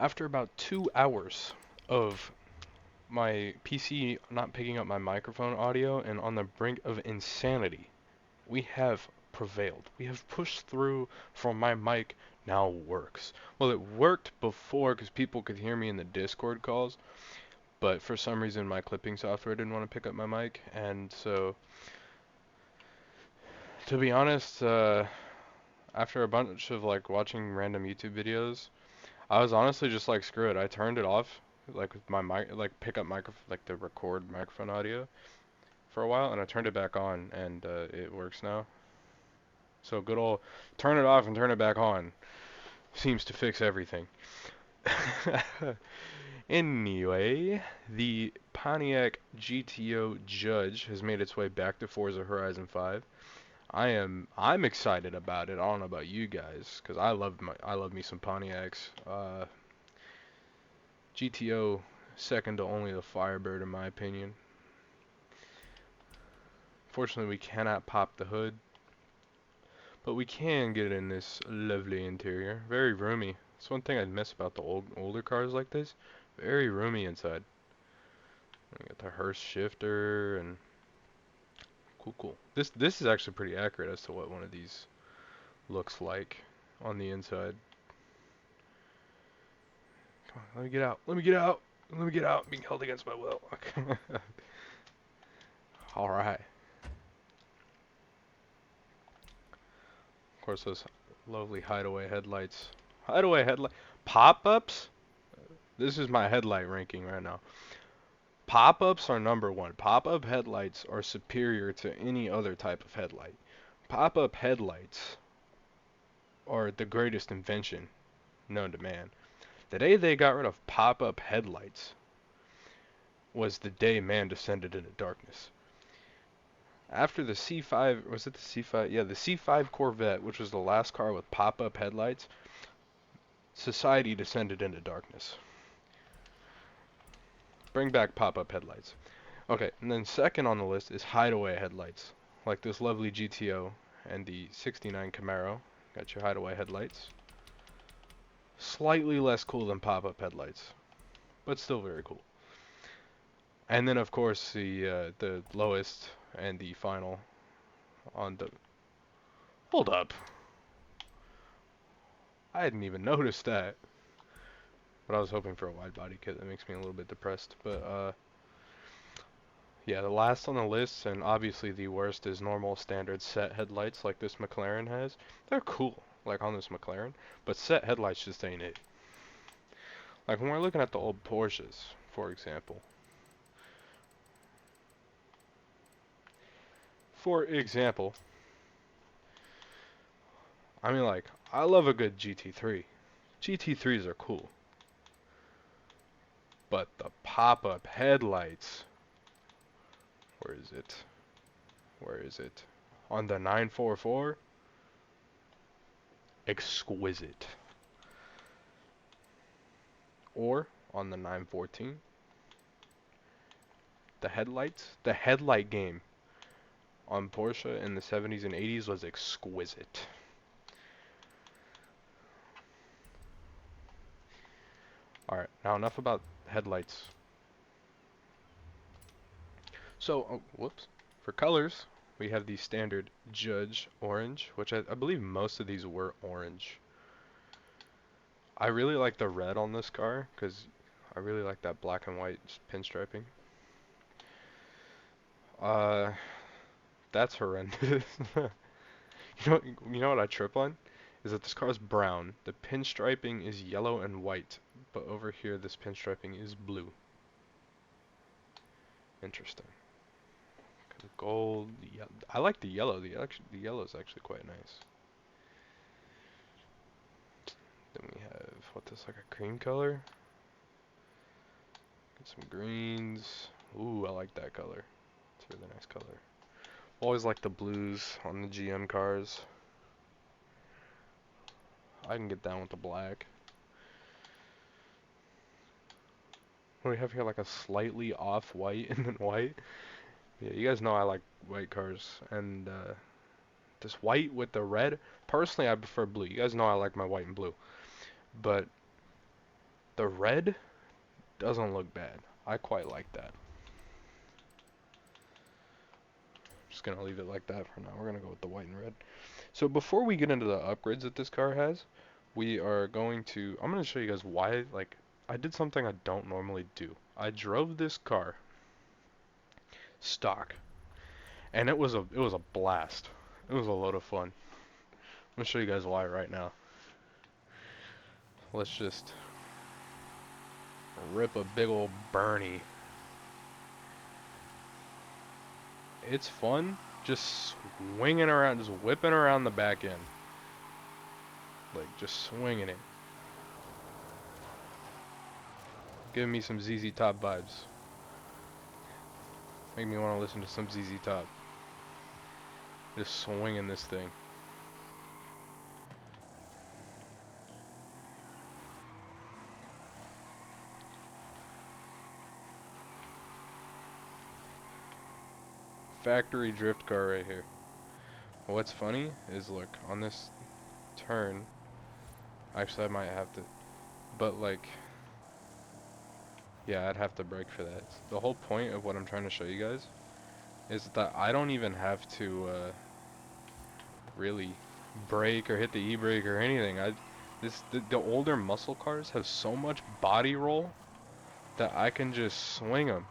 After about 2 hours of my PC not picking up my microphone audio and on the brink of insanity, we have prevailed. We have pushed through for my mic now works. Well, it worked before because people could hear me in the Discord calls, but for some reason my clipping software didn't want to pick up my mic, and so to be honest, after a bunch of like watching random YouTube videos, I was honestly just like, screw it. I turned it off, like with my mic, like pick up microphone, like the record microphone audio for a while, and I turned it back on, and it works now. So good old turn it off and turn it back on seems to fix everything. Anyway, the Pontiac GTO Judge has made its way back to Forza Horizon 5. I'm excited about it. I don't know about you guys, cause I love me some Pontiacs. GTO second to only the Firebird in my opinion. Fortunately, we cannot pop the hood, but we can get in this lovely interior. Very roomy. That's one thing I miss about the older cars like this. Very roomy inside. We got the hearse shifter and cool. This is actually pretty accurate as to what one of these looks like on the inside. Come on, let me get out. Let me get out. Let me get out. I'm being held against my will. Okay. All right. Of course, those lovely hideaway headlights. Hideaway headlight pop-ups. This is my headlight ranking right now. Pop-ups are number one. Pop-up headlights are superior to any other type of headlight. Pop-up headlights are the greatest invention known to man. The day they got rid of pop-up headlights was the day man descended into darkness. After the C5, was it the C5? Yeah, the C5 Corvette, which was the last car with pop-up headlights, society descended into darkness. Bring back pop-up headlights. Okay, and then second on the list is hideaway headlights, like this lovely GTO and the '69 Camaro. Got your hideaway headlights. Slightly less cool than pop-up headlights, but still very cool. And then of course the lowest and the final on the. Hold up, I hadn't even noticed that. But I was hoping for a wide body kit. That makes me a little bit depressed. But yeah, the last on the list, and obviously the worst, is normal standard set headlights like this McLaren has. They're cool, like on this McLaren, but set headlights just ain't it. Like when we're looking at the old Porsches, for example. For example, I mean like, I love a good GT3. GT3s are cool. But the pop-up headlights, where is it? Where is it? On the 944? Exquisite. Or on the 914? The headlights? The headlight game on Porsche in the 70s and 80s was exquisite. Alright, now enough about headlights. So, oh, whoops. For colors, we have the standard Judge orange, which I believe most of these were orange. I really like the red on this car, because I really like that black and white pinstriping. Uh, that's horrendous. You know what I trip on? Is that this car is brown. The pinstriping is yellow and white, but over here this pinstriping is blue. Interesting. Gold. Yeah, I like the yellow. The yellow is actually quite nice. Then we have what this like a cream color. Get some greens. Ooh, I like that color. It's a really nice color. Always like the blues on the GM cars. I can get down with the black. What do we have here? Like a slightly off white and then white. Yeah, you guys know I like white cars. And this white with the red. Personally, I prefer blue. You guys know I like my white and blue. But The red doesn't look bad. I quite like that. Just gonna leave it like that for now. We're gonna go with the white and red. So before we get into the upgrades that this car has, I'm gonna show you guys why, like, I did something I don't normally do. I drove this car stock, and it was a blast. It was a load of fun. I'm gonna show you guys why right now. Let's just rip a big old Bernie. It's fun just swinging around, just whipping around the back end. Like, just swinging it. Giving me some ZZ Top vibes. Make me want to listen to some ZZ Top. Just swinging this thing. Factory drift car right here. What's funny is, look, on this turn, actually I might have to, but like, yeah, I'd have to brake for that. The whole point of what I'm trying to show you guys is that I don't even have to really brake or hit the e-brake or anything. The older muscle cars have so much body roll that I can just swing them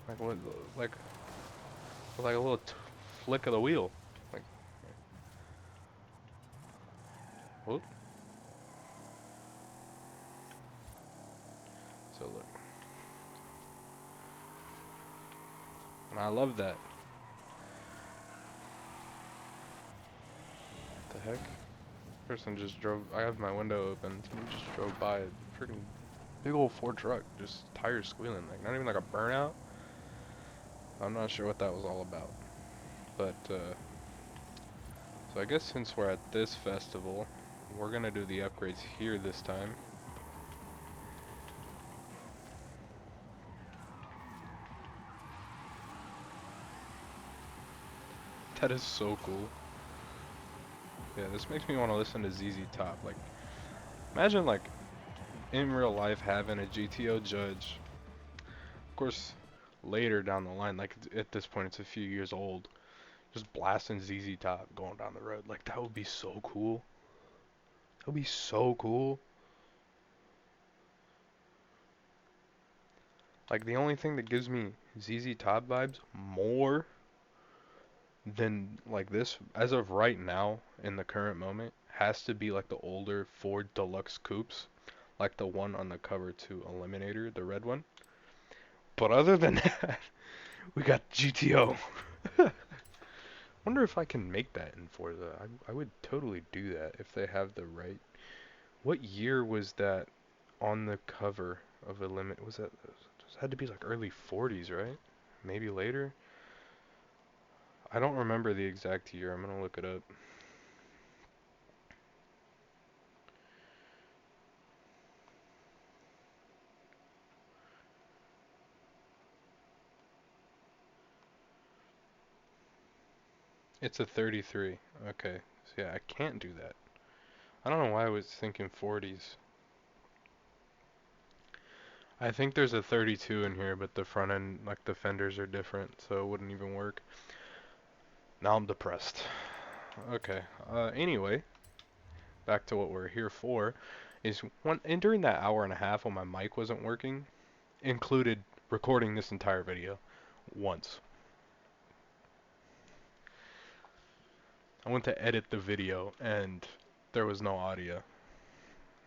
like what, like like a little flick of the wheel. Like, whoop. So look, and I love that. What the heck? Person just drove. I have my window open. Someone just drove by a freaking big old Ford truck, just tires squealing. Like, not even like a burnout. I'm not sure what that was all about. But so I guess since we're at this festival, we're gonna do the upgrades here this time. That is so cool. Yeah, this makes me want to listen to ZZ Top. Like, imagine like in real life having a GTO Judge. Of course, later down the line, like at this point, it's a few years old. Just blasting ZZ Top going down the road. Like, that would be so cool. That would be so cool. Like, the only thing that gives me ZZ Top vibes more than like this, as of right now, in the current moment, has to be like the older Ford Deluxe Coupes. Like the one on the cover to Eliminator, the red one. But other than that, we got GTO. Wonder if I can make that in Forza. I would totally do that if they have the right. What year was that on the cover of a limit? Was that? It had to be like early 40s, right? Maybe later. I don't remember the exact year. I'm gonna look it up. It's a 33. Okay. So yeah, I can't do that. I don't know why I was thinking 40s. I think there's a 32 in here, but the front end, like the fenders are different, so it wouldn't even work. Now I'm depressed. Okay. Anyway, back to what we're here for, is and during that hour and a half when my mic wasn't working, included recording this entire video once. I went to edit the video and there was no audio,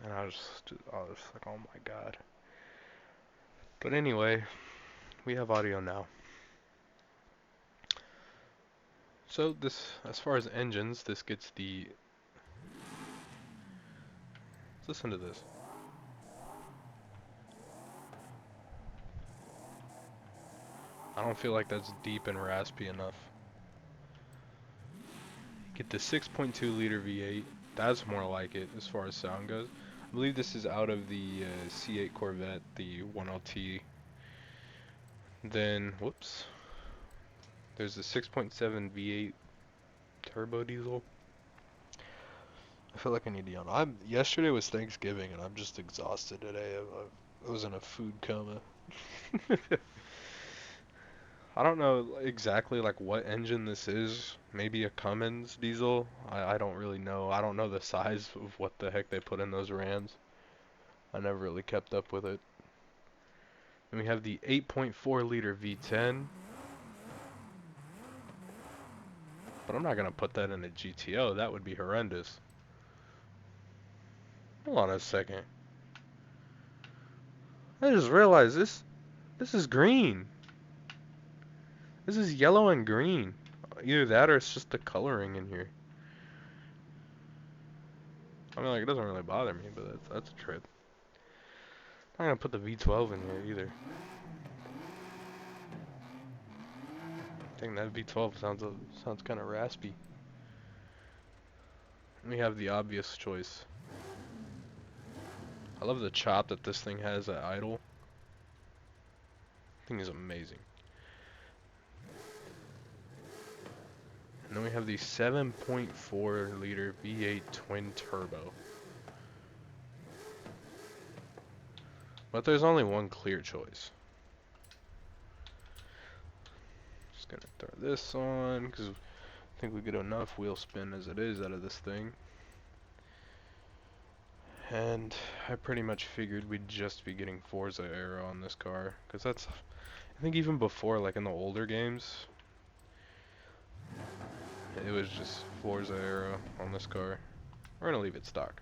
and I was like, oh my god. But anyway, we have audio now. So this, as far as engines, this gets the. Let's listen to this. I don't feel like that's deep and raspy enough. Get the 6.2 liter V8. That's more like it as far as sound goes. I believe this is out of the C8 Corvette, the 1LT. Then, whoops. There's the 6.7 V8 turbo diesel. I feel like I need to yawn. Yesterday was Thanksgiving and I'm just exhausted today. I was in a food coma. I don't know exactly like what engine this is. Maybe a Cummins diesel. I don't really know. I don't know the size of what the heck they put in those Rams. I never really kept up with it. And we have the 8.4 liter V10. But I'm not gonna put that in a GTO. That would be horrendous. Hold on a second. I just realized this is green. This is yellow and green. Either that or it's just the coloring in here. I mean, like, it doesn't really bother me, but that's a trip. I'm not gonna put the V12 in here either. I think that V12 sounds kind of raspy. We have the obvious choice. I love the chop that this thing has at idle. Thing is amazing. And then we have the 7.4 liter V8 twin turbo. But there's only one clear choice. Just gonna throw this on because I think we get enough wheel spin as it is out of this thing. And I pretty much figured we'd just be getting Forza era on this car, because that's, I think even before, like in the older games, it was just Forza era on this car. We're gonna leave it stock.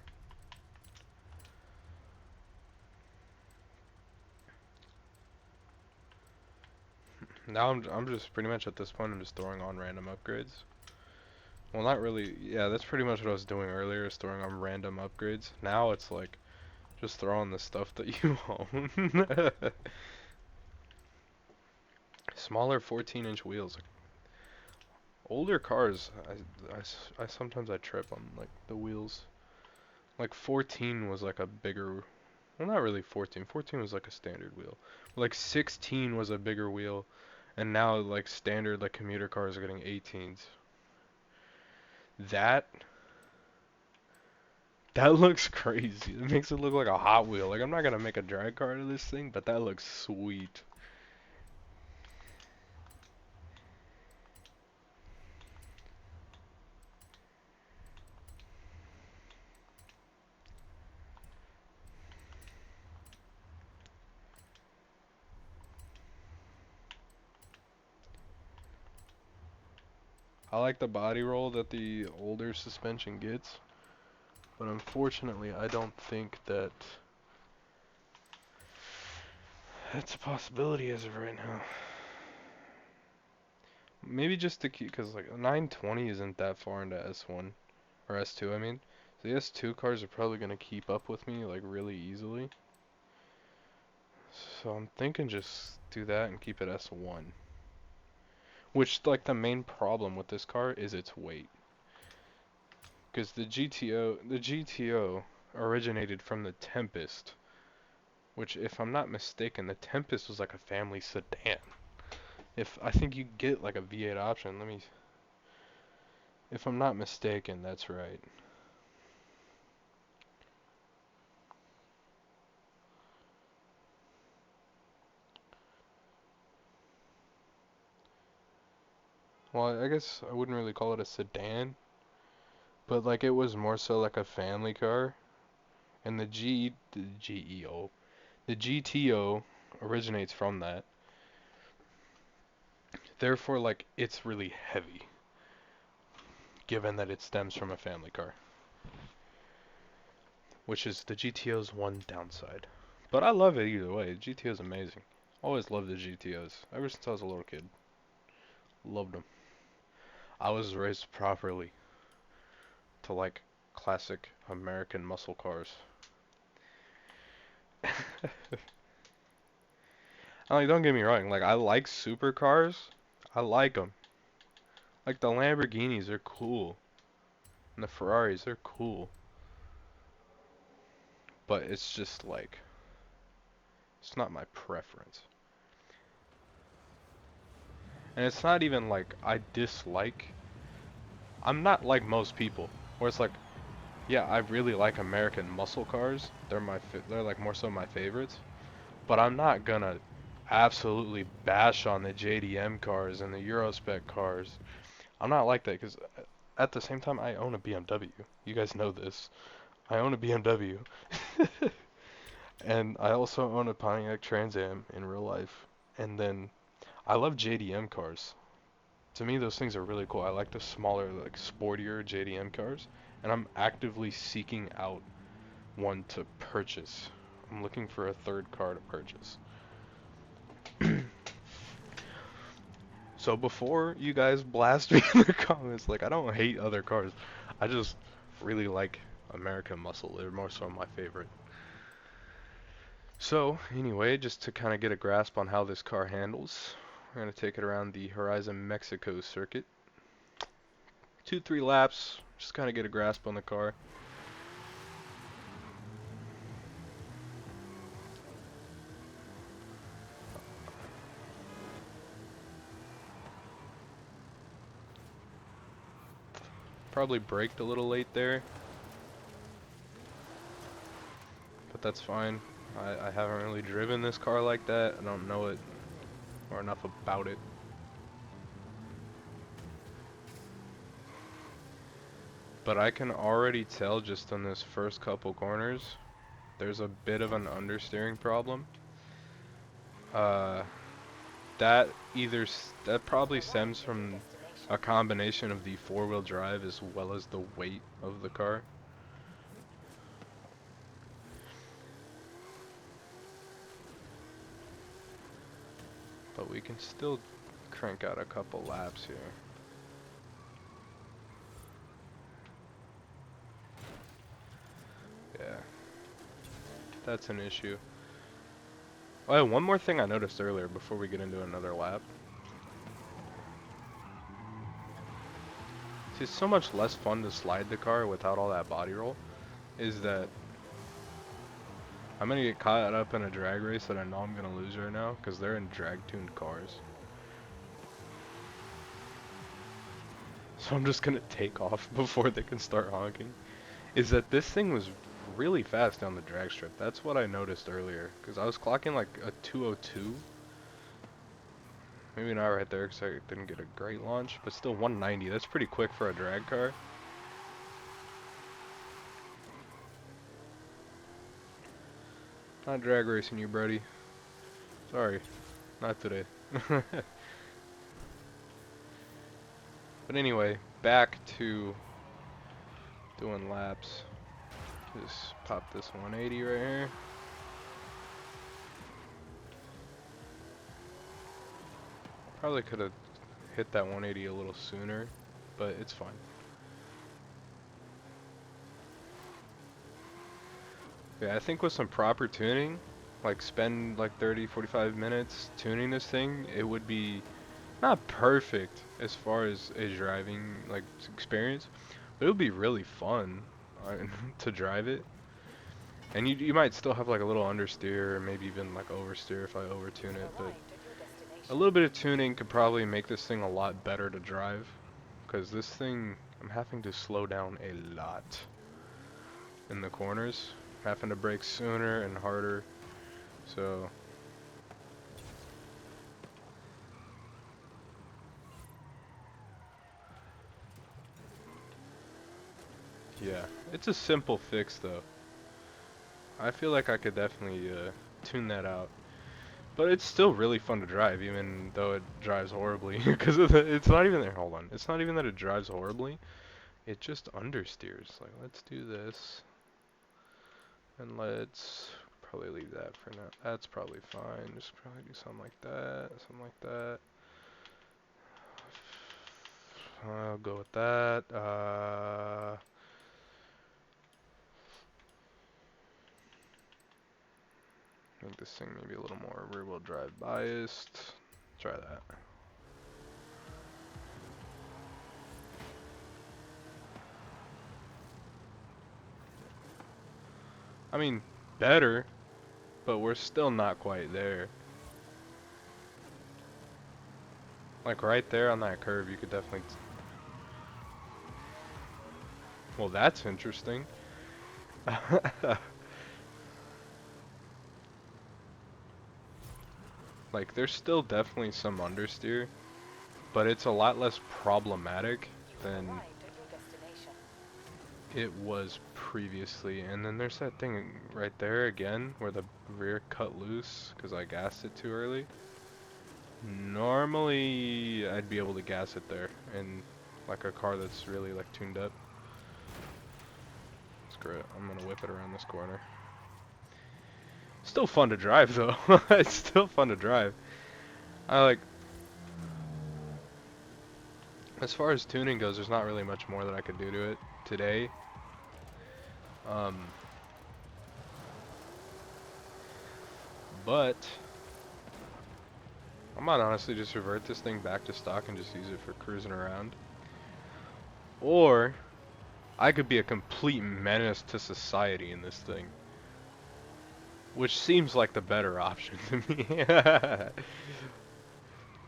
Now I'm just pretty much at this point I'm just throwing on random upgrades. Well, not really. Yeah, that's pretty much what I was doing earlier, is throwing on random upgrades. Now it's like just throw on the stuff that you own. Smaller 14-inch wheels. Older cars, I sometimes I trip on like the wheels. Like 14 was like a bigger, well not really 14. 14 was like a standard wheel. Like 16 was a bigger wheel, and now like standard like commuter cars are getting 18s. That that looks crazy. It makes it look like a Hot Wheel. Like I'm not gonna make a drag car out of this thing, but that looks sweet. I like the body roll that the older suspension gets, but unfortunately I don't think that that's a possibility as of right now. Maybe just to keep, because like 920 isn't that far into S1 or S2. I mean, so the S2 cars are probably gonna keep up with me like really easily. So I'm thinking just do that and keep it S1. Which like the main problem with this car is its weight, because the GTO originated from the Tempest, which if I'm not mistaken, the Tempest was like a family sedan. If I think you get like a V8 option, if I'm not mistaken, that's right. Well, I guess I wouldn't really call it a sedan, but like it was more so like a family car. And the GTO originates from that. Therefore, like it's really heavy, given that it stems from a family car, which is the GTO's one downside. But I love it either way. The GTO is amazing. Always loved the GTOs ever since I was a little kid. Loved them. I was raised properly to like classic American muscle cars. Like, don't get me wrong. Like, I like supercars. I like them. Like, the Lamborghinis are cool. And the Ferraris, they're cool. But it's just like, it's not my preference. And it's not even like I dislike. I'm not like most people, where it's like, yeah, I really like American muscle cars. They're like more so my favorites. But I'm not gonna absolutely bash on the JDM cars and the Eurospec cars. I'm not like that because at the same time I own a BMW. You guys know this. I own a BMW. And I also own a Pontiac Trans Am in real life. And then I love JDM cars. To me, those things are really cool. I like the smaller, like sportier JDM cars, and I'm actively seeking out one to purchase. I'm looking for a third car to purchase. So before you guys blast me in the comments, like I don't hate other cars, I just really like American Muscle. They're more so my favorite. So anyway, just to kind of get a grasp on how this car handles, we're gonna take it around the Horizon Mexico circuit. 2-3 laps, just kind of get a grasp on the car. Probably braked a little late there, but that's fine. I haven't really driven this car like that. I don't know it or enough about it. But I can already tell just on this first couple corners, there's a bit of an understeering problem. Uh, that probably stems from a combination of the four-wheel drive as well as the weight of the car. But we can still crank out a couple laps here. Yeah, that's an issue. Oh, yeah, one more thing I noticed earlier before we get into another lap. See, it's so much less fun to slide the car without all that body roll, is that I'm going to get caught up in a drag race that I know I'm going to lose right now, because they're in drag-tuned cars. So I'm just going to take off before they can start honking. Is that this thing was really fast down the drag strip. That's what I noticed earlier, because I was clocking like a 202. Maybe not right there because I didn't get a great launch, but still 190. That's pretty quick for a drag car. Not drag racing you, Brody. Sorry, not today. But anyway, back to doing laps. Just pop this 180 right here. Probably could have hit that 180 a little sooner, but it's fine. Yeah, I think with some proper tuning, like spend like 30-45 minutes tuning this thing, it would be not perfect as far as a driving like experience, but it would be really fun to drive it. And you might still have like a little understeer or maybe even like oversteer if I overtune it, but a little bit of tuning could probably make this thing a lot better to drive, because this thing, I'm having to slow down a lot in the corners, having to brake sooner and harder, so yeah, it's a simple fix though. I feel like I could definitely tune that out. But it's still really fun to drive, even though it drives horribly. Because it's not even there. Hold on. It's not even that it drives horribly. It just understeers. Like, let's do this. And let's probably leave that for now. That's probably fine. Just probably do something like that. Something like that. I'll go with that. Make this thing maybe a little more rear-wheel drive biased. Try that. I mean, better, but we're still not quite there. Like right there on that curve, you could definitely... Well, that's interesting. Like, there's still definitely some understeer, but it's a lot less problematic than it was previously. And then there's that thing right there again where the rear cut loose because I gassed it too early. Normally I'd be able to gas it there in like a car that's really like tuned up. Screw it, I'm gonna whip it around this corner. Still fun to drive though. It's still fun to drive. I like, as far as tuning goes, there's not really much more that I could do to it today. But I might honestly just revert this thing back to stock and just use it for cruising around. Or I could be a complete menace to society in this thing, which seems like the better option to me.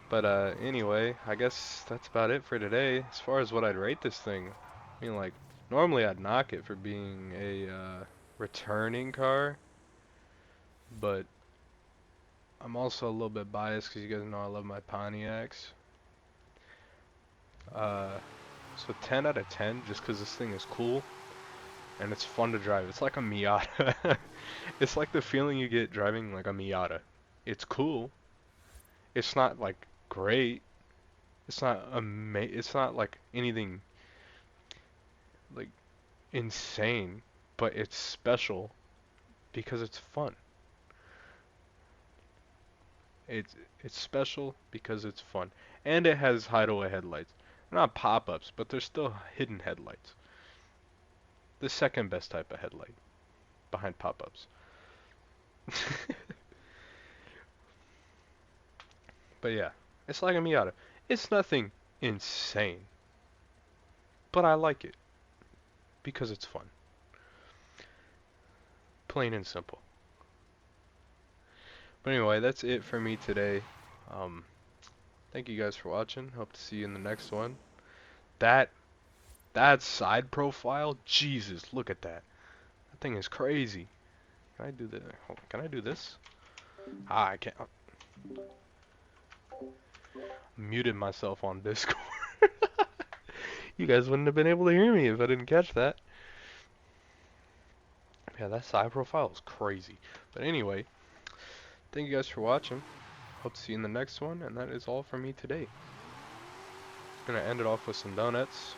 But anyway, I guess that's about it for today. As far as what I'd rate this thing, I mean, like, normally I'd knock it for being a returning car, but I'm also a little bit biased because you guys know I love my Pontiacs. So 10 out of 10 just because this thing is cool and it's fun to drive. It's like a Miata. It's like the feeling you get driving like a Miata. It's cool. It's not like great. It's not like anything like insane, but it's special because it's fun. It's it's special because it's fun. And it has hideaway headlights. They're not pop-ups, but they're still hidden headlights. The second best type of headlight behind pop-ups. But yeah, it's like a Miata. It's nothing insane, but I like it because it's fun. Plain and simple. But anyway, that's it for me today. Um, Thank you guys for watching. Hope to see you in the next one. That that side profile, Jesus, look at that. That thing is crazy. Can I do the? Can I do this? Ah, I can't. Muted myself on Discord. You guys wouldn't have been able to hear me if I didn't catch that. Yeah, that side profile is crazy. But anyway, thank you guys for watching. Hope to see you in the next one, and that is all for me today. Gonna end it off with some donuts.